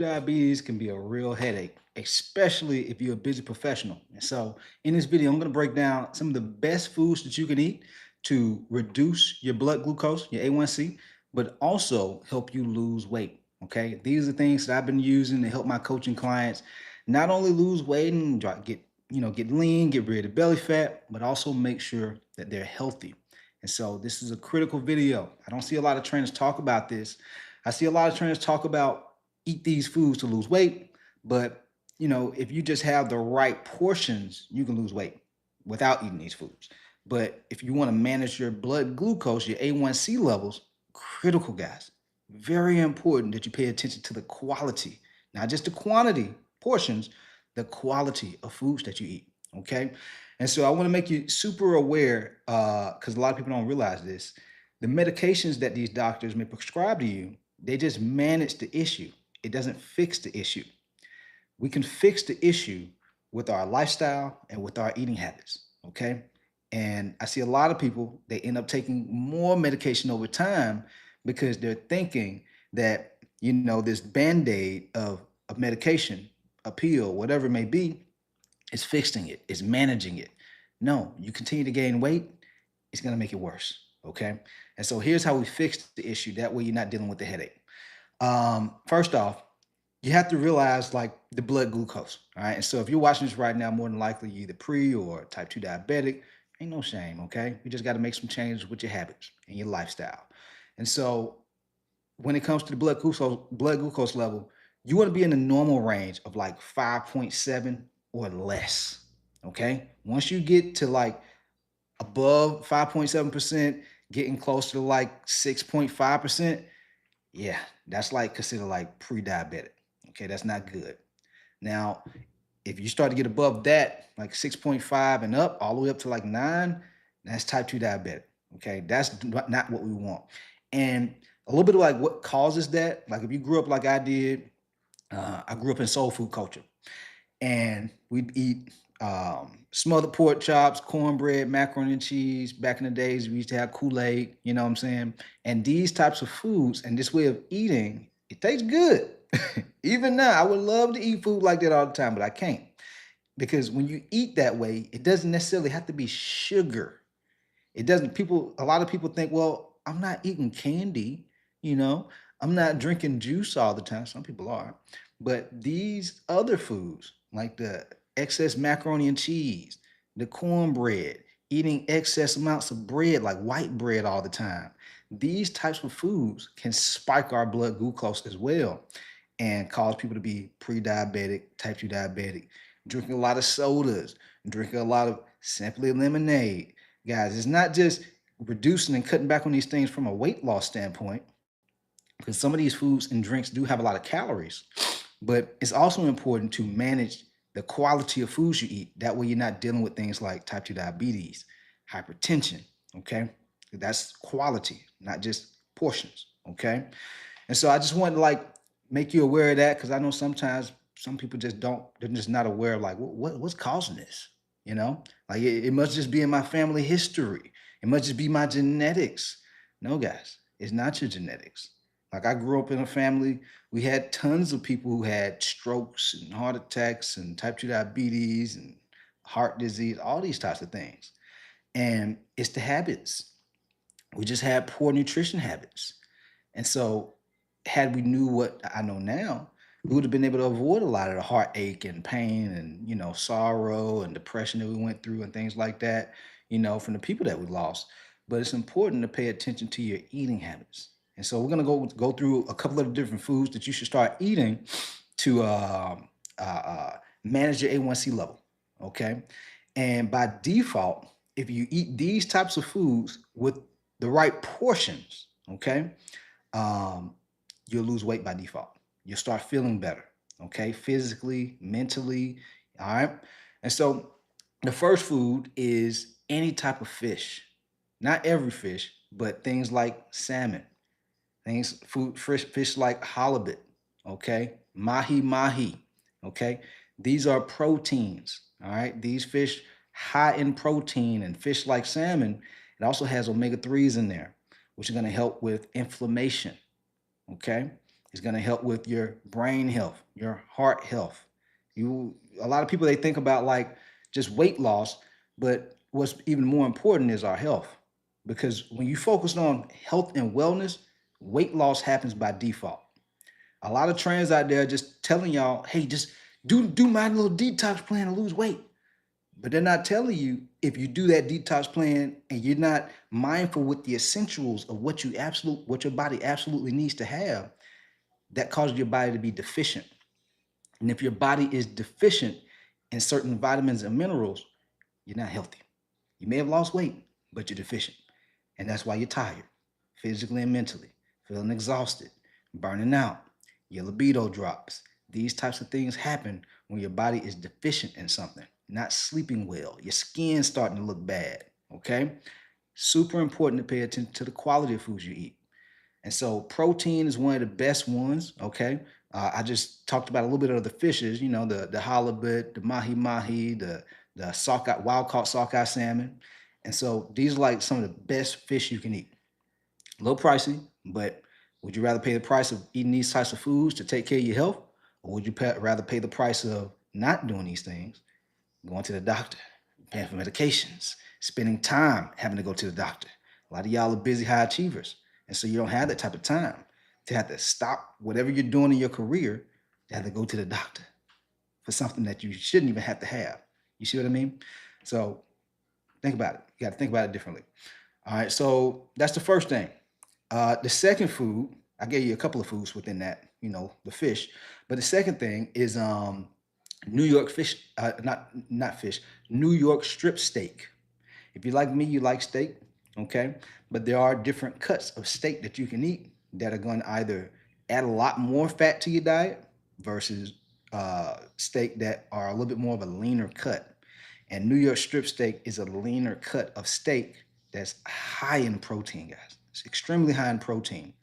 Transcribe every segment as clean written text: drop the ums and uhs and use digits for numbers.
Diabetes can be a real headache, especially if you're a busy professional. And so, in this video, I'm going to break down some of the best foods that you can eat to reduce your blood glucose, your A1C, but also help you lose weight. Okay, these are things that I've been using to help my coaching clients not only lose weight and get lean, get rid of belly fat, but also make sure that they're healthy. And so, this is a critical video. I don't see a lot of trainers talk about this. I see a lot of trainers talk about eat these foods to lose weight. But if you just have the right portions, you can lose weight without eating these foods. But if you want to manage your blood glucose, your A1C levels, critical, guys. Very important that you pay attention to the quality, not just the quantity, portions, the quality of foods that you eat. Okay. And so I want to make you super aware because a lot of people don't realize this. The medications that these doctors may prescribe to you, they just manage the issue. It doesn't fix the issue. We can fix the issue with our lifestyle and with our eating habits. Okay. And I see a lot of people, they end up taking more medication over time because they're thinking that, this band aid of a medication, a pill, whatever it may be, is fixing it, is managing it. No, you continue to gain weight, it's going to make it worse. Okay. And so here's how we fix the issue. That way you're not dealing with the headache. First off, you have to realize like the blood glucose. All right. And so if you're watching this right now, more than likely you're either pre or type 2 diabetic. Ain't no shame. Okay. You just got to make some changes with your habits and your lifestyle. And so when it comes to the blood glucose level, you want to be in the normal range of like 5.7 or less. Okay. Once you get to like above 5.7%, getting close to like 6.5%, yeah, that's like considered like pre-diabetic. Okay, that's not good. Now, if you start to get above that, like 6.5 and up, all the way up to like 9, that's type 2 diabetic. Okay, that's not what we want. And a little bit of like what causes that, like if you grew up like I did, I grew up in soul food culture and we'd eat smothered pork chops, cornbread, macaroni and cheese. Back in the days, we used to have Kool-Aid, you know what I'm saying? And these types of foods and this way of eating, it tastes good. Even now, I would love to eat food like that all the time, but I can't. Because when you eat that way, it doesn't necessarily have to be sugar. It doesn't, a lot of people think, well, I'm not eating candy, you know, I'm not drinking juice all the time. Some people are. But these other foods, like the excess macaroni and cheese, the cornbread, eating excess amounts of bread, like white bread all the time, these types of foods can spike our blood glucose as well and cause people to be pre-diabetic, type 2 diabetic, drinking a lot of sodas, drinking a lot of simply lemonade. Guys, it's not just reducing and cutting back on these things from a weight loss standpoint, because some of these foods and drinks do have a lot of calories, but it's also important to manage the quality of foods you eat. That way, you're not dealing with things like type 2 diabetes, hypertension. Okay. That's quality, not just portions. Okay. And so I just wanted to like make you aware of that because I know sometimes some people just don't, they're just not aware of like what's causing this. Like it must just be in my family history. It must just be my genetics. No, guys, it's not your genetics. Like I grew up in a family, we had tons of people who had strokes and heart attacks and type 2 diabetes and heart disease, all these types of things. And it's the habits. We just had poor nutrition habits. And so, had we knew what I know now, we would have been able to avoid a lot of the heartache and pain and sorrow and depression that we went through and things like that, from the people that we lost. But it's important to pay attention to your eating habits. And so we're gonna go through a couple of the different foods that you should start eating to manage your A1C level. Okay, and by default, if you eat these types of foods with the right portions, okay, um, you'll lose weight by default. You'll start feeling better, okay, physically, mentally. All right. And so the first food is any type of fish, not every fish, but things like salmon, fish like halibut, okay, mahi mahi, okay. These are proteins, all right. These fish high in protein and fish like salmon, it also has omega 3s in there, which are going to help with inflammation. Okay. It's going to help with your brain health, your heart health. A lot of people, they think about like just weight loss, but what's even more important is our health. Because when you focus on health and wellness, weight loss happens by default. A lot of trainers out there just telling y'all, hey, just do my little detox plan to lose weight. But they're not telling you, if you do that detox plan and you're not mindful with the essentials of what your body absolutely needs to have, that causes your body to be deficient. And if your body is deficient in certain vitamins and minerals, you're not healthy. You may have lost weight, but you're deficient. And that's why you're tired, physically and mentally, feeling exhausted, burning out, your libido drops. These types of things happen when your body is deficient in something, not sleeping well, your skin's starting to look bad. Okay? Super important to pay attention to the quality of foods you eat. And so protein is one of the best ones. Okay. I just talked about a little bit of the fishes, the halibut, the mahi mahi, the sockeye, wild caught sockeye salmon. And so these are like some of the best fish you can eat. A little pricey, but would you rather pay the price of eating these types of foods to take care of your health? Or would you rather pay the price of not doing these things, going to the doctor, paying for medications, spending time having to go to the doctor? A lot of y'all are busy high achievers. And so you don't have that type of time to have to stop whatever you're doing in your career to have to go to the doctor for something that you shouldn't even have to have. You see what I mean? So think about it. You got to think about it differently. All right. So that's the first thing. The second food, I gave you a couple of foods within that, the fish. But the second thing is New York fish, not fish, New York strip steak. If you like me, you like steak, okay? But there are different cuts of steak that you can eat that are going to either add a lot more fat to your diet versus steak that are a little bit more of a leaner cut. And New York strip steak is a leaner cut of steak that's high in protein, guys. It's extremely high in protein.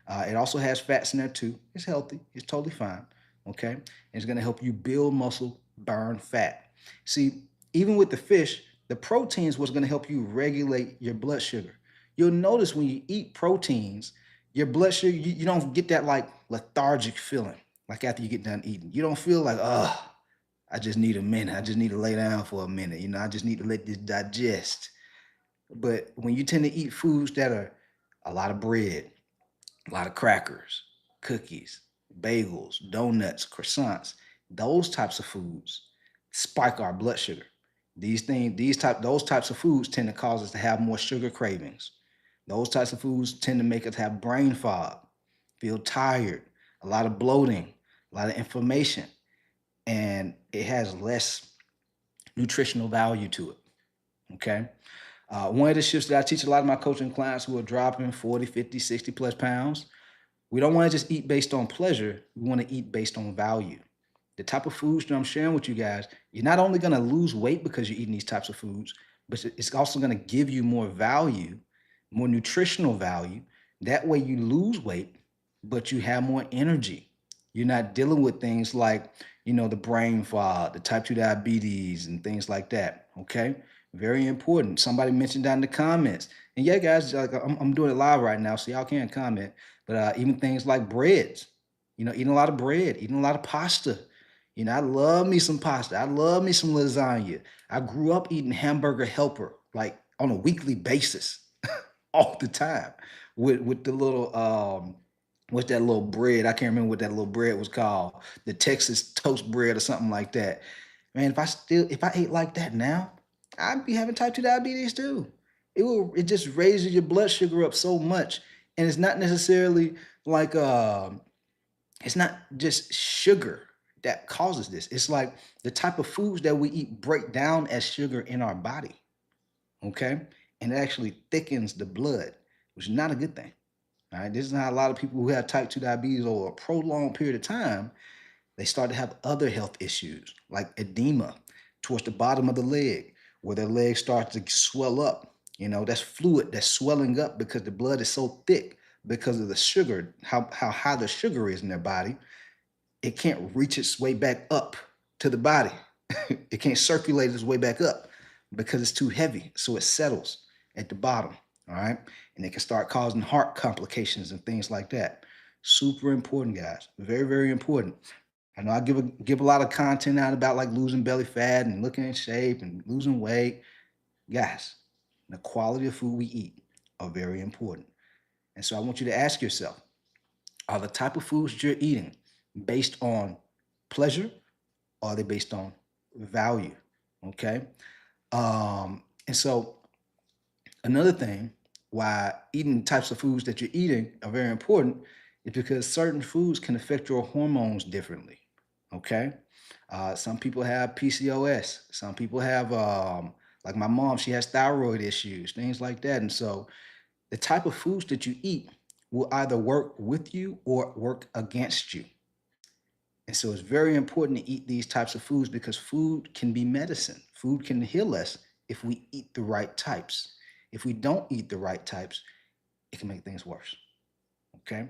It also has fats in there too. It's healthy. It's totally fine. Okay. And it's going to help you build muscle, burn fat. See, even with the fish, the protein is what's going to help you regulate your blood sugar. You'll notice when you eat proteins, your blood sugar, you don't get that like lethargic feeling like after you get done eating. You don't feel like, oh, I just need a minute. I just need to lay down for a minute. I just need to let this digest. But when you tend to eat foods that are a lot of bread, a lot of crackers, cookies, bagels, donuts, croissants, those types of foods spike our blood sugar. Those types of foods tend to cause us to have more sugar cravings. Those types of foods tend to make us have brain fog, feel tired, a lot of bloating, a lot of inflammation, and it has less nutritional value to it. Okay. One of the shifts that I teach a lot of my coaching clients who are dropping 40, 50, 60 plus pounds, we don't want to just eat based on pleasure. We want to eat based on value. The type of foods that I'm sharing with you guys, you're not only going to lose weight because you're eating these types of foods, but it's also going to give you more value, more nutritional value. That way you lose weight, but you have more energy. You're not dealing with things like, the brain fog, the type 2 diabetes, and things like that. Okay. Very important. Somebody mentioned down in the comments. And yeah, guys, like I'm doing it live right now, so y'all can comment. But even things like breads, eating a lot of bread, eating a lot of pasta. I love me some pasta. I love me some lasagna. I grew up eating hamburger helper like on a weekly basis, all the time, with the little what's that little bread? I can't remember what that little bread was called. The Texas toast bread or something like that. Man, if I ate like that now, I'd be having type 2 diabetes too. It just raises your blood sugar up so much. And it's not necessarily like it's not just sugar that causes this. It's like the type of foods that we eat break down as sugar in our body. Okay. And it actually thickens the blood, which is not a good thing. All right. This is how a lot of people who have type 2 diabetes over a prolonged period of time, they start to have other health issues like edema towards the bottom of the leg, where their leg starts to swell up. That's fluid that's swelling up because the blood is so thick because of the sugar, how high the sugar is in their body. It can't reach its way back up to the body. It can't circulate its way back up because it's too heavy. So it settles at the bottom. All right. And it can start causing heart complications and things like that. Super important, guys. Very, very important. I know I give a lot of content out about like losing belly fat and looking in shape and losing weight. Guys, the quality of food we eat are very important. And so I want you to ask yourself, are the type of foods that you're eating based on pleasure or are they based on value? Okay. And so another thing why eating types of foods that you're eating are very important is because certain foods can affect your hormones differently. Okay. Some people have PCOS. Some people have, like my mom, she has thyroid issues, things like that. And so the type of foods that you eat will either work with you or work against you. And so it's very important to eat these types of foods because food can be medicine. Food can heal us if we eat the right types. If we don't eat the right types, it can make things worse. Okay.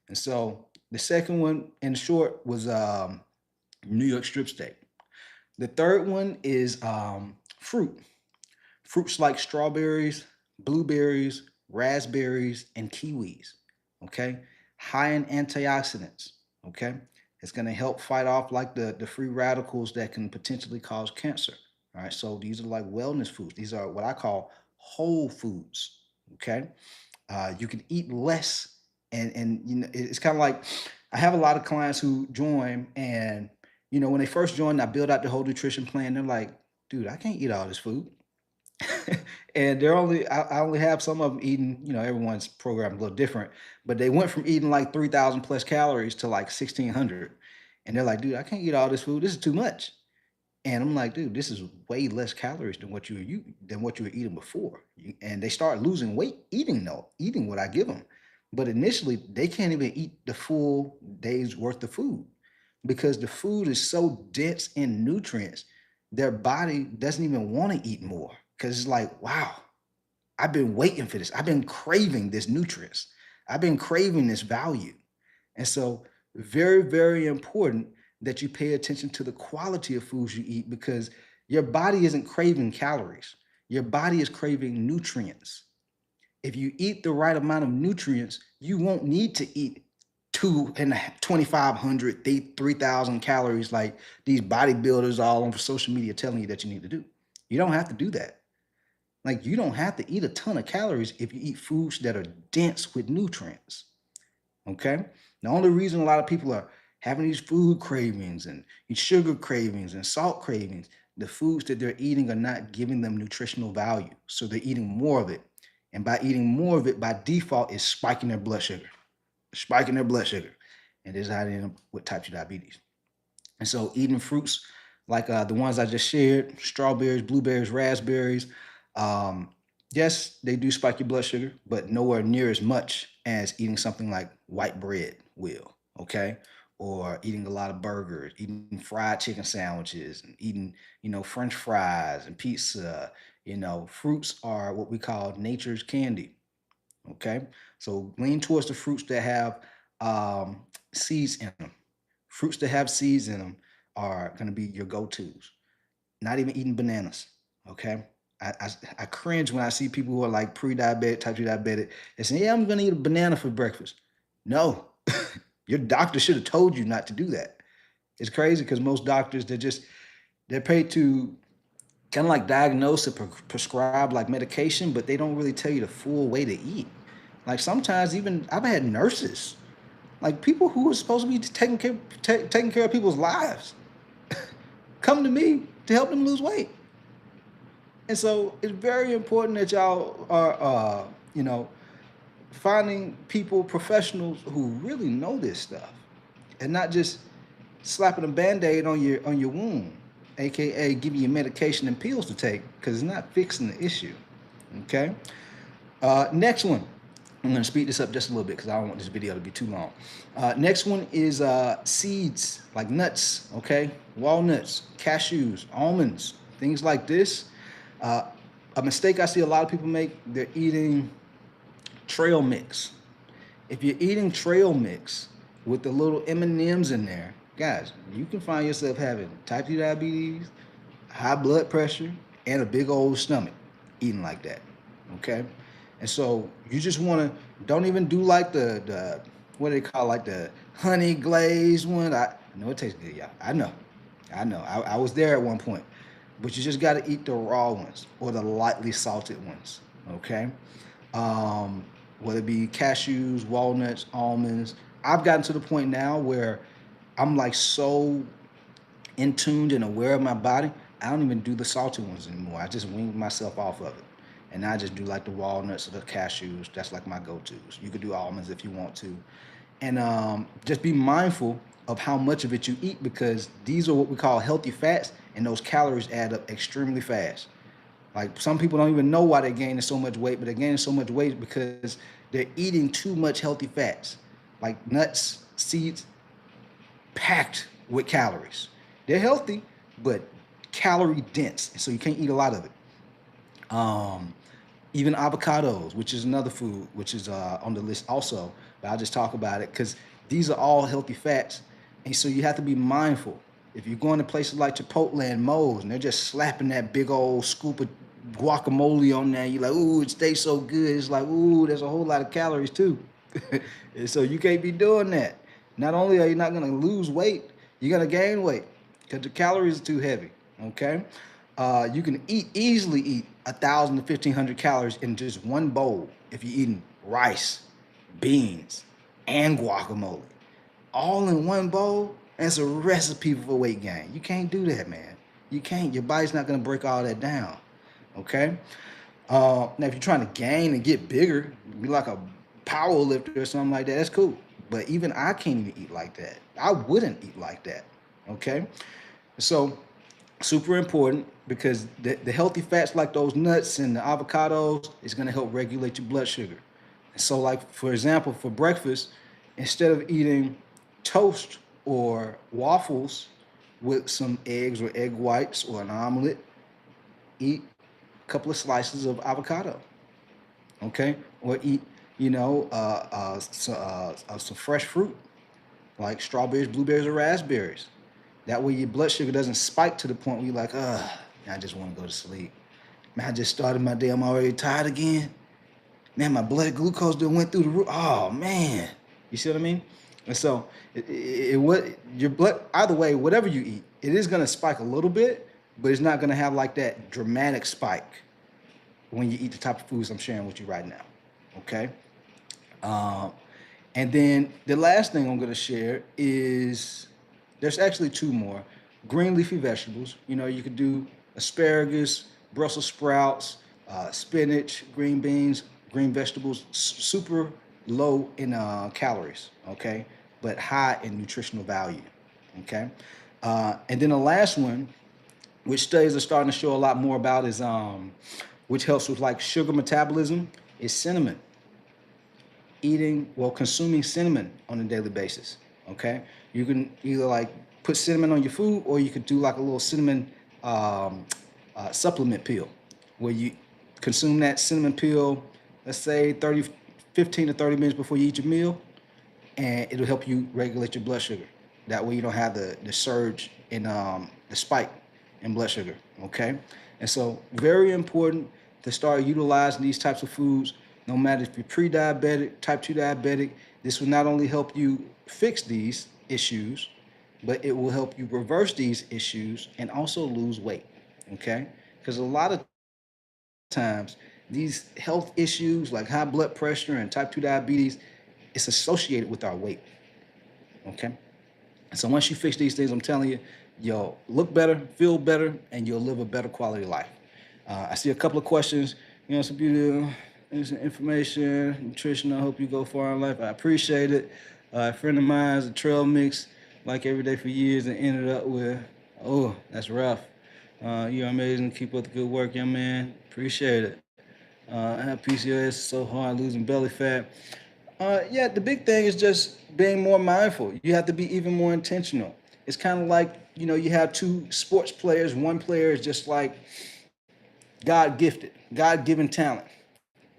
And so the second one, in short, was New York strip steak. The third one is fruit. Fruits like strawberries, blueberries, raspberries, and kiwis. Okay. High in antioxidants. Okay. It's going to help fight off like the free radicals that can potentially cause cancer. All right. So these are like wellness foods. These are what I call whole foods. Okay. You can eat less, and you know it's kind of like I have a lot of clients who join, and when they first join, I build out the whole nutrition plan. They're like, "Dude, I can't eat all this food," and I only have some of them eating. Everyone's program is a little different, but they went from eating like 3,000 plus calories to like 1,600, and they're like, "Dude, I can't eat all this food. This is too much." And I'm like, dude, this is way less calories than what you were eating before. And they start losing weight eating what I give them. But initially, they can't even eat the full day's worth of food because the food is so dense in nutrients. Their body doesn't even want to eat more because it's like, wow, I've been waiting for this. I've been craving this nutrients. I've been craving this value. And so, very, very important that you pay attention to the quality of foods you eat because your body isn't craving calories. Your body is craving nutrients. If you eat the right amount of nutrients, you won't need to eat 2,500, 3,000 calories like these bodybuilders all on social media telling you that you need to do. You don't have to do that. Like, you don't have to eat a ton of calories if you eat foods that are dense with nutrients. Okay. The only reason a lot of people are having these food cravings and these sugar cravings and salt cravings, the foods that they're eating are not giving them nutritional value. So they're eating more of it. And by eating more of it, by default, is spiking their blood sugar, spiking their blood sugar. And this is how they end up with type 2 diabetes. And so eating fruits like the ones I just shared, strawberries, blueberries, raspberries, um, yes, they do spike your blood sugar, but nowhere near as much as eating something like white bread will, okay? Or eating a lot of burgers, eating fried chicken sandwiches, and eating, French fries and pizza. Fruits are what we call nature's candy, okay? So lean towards the fruits that have seeds in them. Fruits that have seeds in them are going to be your go-tos. Not even eating bananas, okay? I cringe when I see people who are like pre-diabetic, type 2 diabetic. They say, yeah, I'm going to eat a banana for breakfast. No, your doctor should have told you not to do that. It's crazy because most doctors, they're paid to kind of like diagnose and prescribe like medication, but they don't really tell you the full way to eat. Like sometimes even I've had nurses, like people who are supposed to be taking care of people's lives, come to me to help them lose weight. And so it's very important that y'all are, finding people, professionals who really know this stuff, and not just slapping a band-aid on your wound, aka giving you medication and pills to take, because it's not fixing the issue. Okay. Next one. I'm going to speed this up just a little bit because I don't want this video to be too long. Next one is seeds, like nuts, okay? Walnuts, cashews, almonds, things like this. Uh, a mistake I see a lot of people make, they're eating trail mix. If you're eating trail mix with the little M&Ms in there, guys, you can find yourself having type 2 diabetes, high blood pressure, and a big old stomach eating like that, okay? And so you just want to don't even do like what they call like the honey glazed one. I know it tastes good, y'all. I know. I was there at one point, but you just got to eat the raw ones or the lightly salted ones. Okay, um, whether it be cashews, walnuts, almonds. I've gotten to the point now where I'm like so in tuned and aware of my body. I don't even do the salty ones anymore. I just wean myself off of it. And I just do like the walnuts or the cashews. That's like my go-tos. You could do almonds if you want to. And just be mindful of how much of it you eat because these are what we call healthy fats, and those calories add up extremely fast. Like some people don't even know why they're gaining so much weight, but they're gaining so much weight because they're eating too much healthy fats, like nuts, seeds, packed with calories. They're healthy, but calorie dense, so you can't eat a lot of it. Um, Even avocados, which is another food, which is on the list also, but I'll just talk about it because these are all healthy fats, and so you have to be mindful. If you're going to places like Chipotle and Moe's, and they're just slapping that big old scoop of guacamole on there, you're like, ooh, it tastes so good. It's like, ooh, there's a whole lot of calories too. And so you can't be doing that. Not only are you not going to lose weight, you're going to gain weight because the calories are too heavy. Okay, you can easily eat 1,000 to 1,500 calories in just one bowl if you're eating rice, beans, and guacamole all in one bowl. That's a recipe for weight gain. You can't do that, man. You can't. Your body's not going to break all that down. Okay. Now, if you're trying to gain and get bigger, be like a power lifter or something like that, that's cool. But even I can't even eat like that. I wouldn't eat like that. Okay. So, super important because the healthy fats like those nuts and the avocados is going to help regulate your blood sugar. So, like for example, for breakfast, instead of eating toast or waffles with some eggs or egg whites or an omelet, eat a couple of slices of avocado, okay? Or eat, some fresh fruit like strawberries, blueberries, or raspberries. That way your blood sugar doesn't spike to the point where you're like, I just want to go to sleep. Man, I just started my day. I'm already tired again. Man, my blood glucose done went through the roof. Oh man, you see what I mean? And so, what your blood either way, whatever you eat, it is gonna spike a little bit, but it's not gonna have like that dramatic spike when you eat the type of foods I'm sharing with you right now. Okay. Um, and then the last thing I'm gonna share is there's actually two more green leafy vegetables. You know, you could do asparagus, Brussels sprouts, spinach, green beans, green vegetables, super low in calories, okay, but high in nutritional value, okay. And then the last one, which studies are starting to show a lot more about, is which helps with like sugar metabolism, is cinnamon. Consuming cinnamon on a daily basis. Okay, you can either like put cinnamon on your food, or you could do like a little cinnamon um, supplement pill, where you consume that cinnamon pill, let's say 15 to 30 minutes before you eat your meal, and it'll help you regulate your blood sugar. That way you don't have the surge in the spike in blood sugar. Okay, and so very important to start utilizing these types of foods. No matter if you're pre-diabetic, type 2 diabetic, this will not only help you fix these issues, but it will help you reverse these issues and also lose weight. Okay, because a lot of times these health issues like high blood pressure and type 2 diabetes, it's associated with our weight. Okay. So once you fix these things, I'm telling you, you'll look better, feel better, and you'll live a better quality life. I see a couple of questions. Some beauty, some information, nutrition. I hope you go far in life. I appreciate it. A friend of mine is a trail mix, like every day for years, and ended up with, oh, that's rough. You're amazing. Keep up the good work, young man. Appreciate it. I have PCOS, so hard, losing belly fat. Yeah, the big thing is just being more mindful. You have to be even more intentional. It's kind of like, you have two sports players. One player is just like God gifted, God given talent.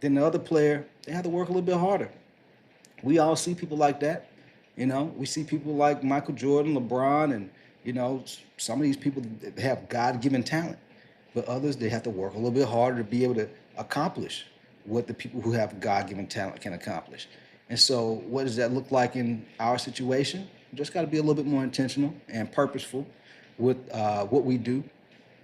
Then the other player, they have to work a little bit harder. We all see people like that. We see people like Michael Jordan, LeBron, and, some of these people that have God given talent. But others, they have to work a little bit harder to be able to accomplish what the people who have God given talent can accomplish. And so, what does that look like in our situation? You just got to be a little bit more intentional and purposeful with what we do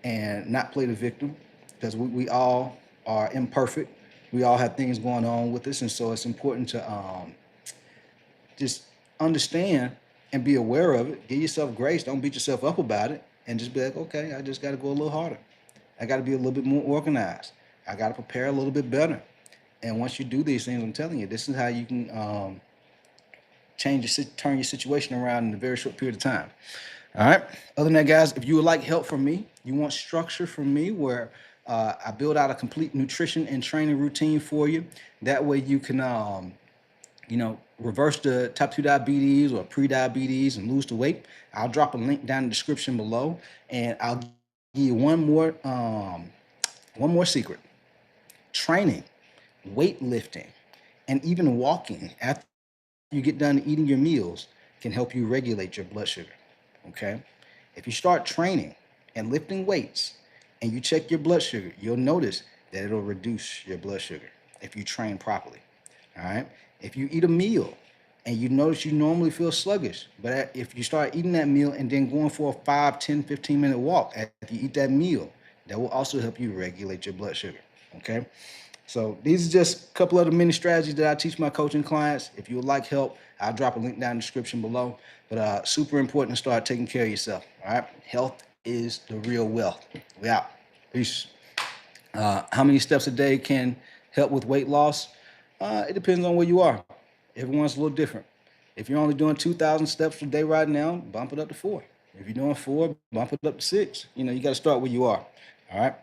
and not play the victim because we all are imperfect. We all have things going on with us. And so, it's important to just understand and be aware of it. Give yourself grace. Don't beat yourself up about it. And just be like, okay, I just got to go a little harder. I got to be a little bit more organized. I got to prepare a little bit better. And once you do these things, I'm telling you, this is how you can turn your situation around in a very short period of time. All right. Other than that, guys, if you would like help from me, you want structure from me where I build out a complete nutrition and training routine for you. That way you can, reverse the type 2 diabetes or pre-diabetes and lose the weight. I'll drop a link down in the description below, and I'll give you one more secret. Training, weightlifting, and even walking after you get done eating your meals can help you regulate your blood sugar. Okay? If you start training and lifting weights and you check your blood sugar, you'll notice that it'll reduce your blood sugar if you train properly. All right? If you eat a meal and you notice you normally feel sluggish, but if you start eating that meal and then going for a 5, 10, 15-minute walk after you eat that meal, that will also help you regulate your blood sugar. Okay? So these are just a couple of the many strategies that I teach my coaching clients. If you would like help, I'll drop a link down in the description below. But super important to start taking care of yourself. All right. Health is the real wealth. We out. Peace. How many steps a day can help with weight loss? It depends on where you are. Everyone's a little different. If you're only doing 2,000 steps a day right now, bump it up to 4. If you're doing 4, bump it up to 6. You got to start where you are. All right.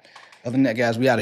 Other than that, guys, we out of here.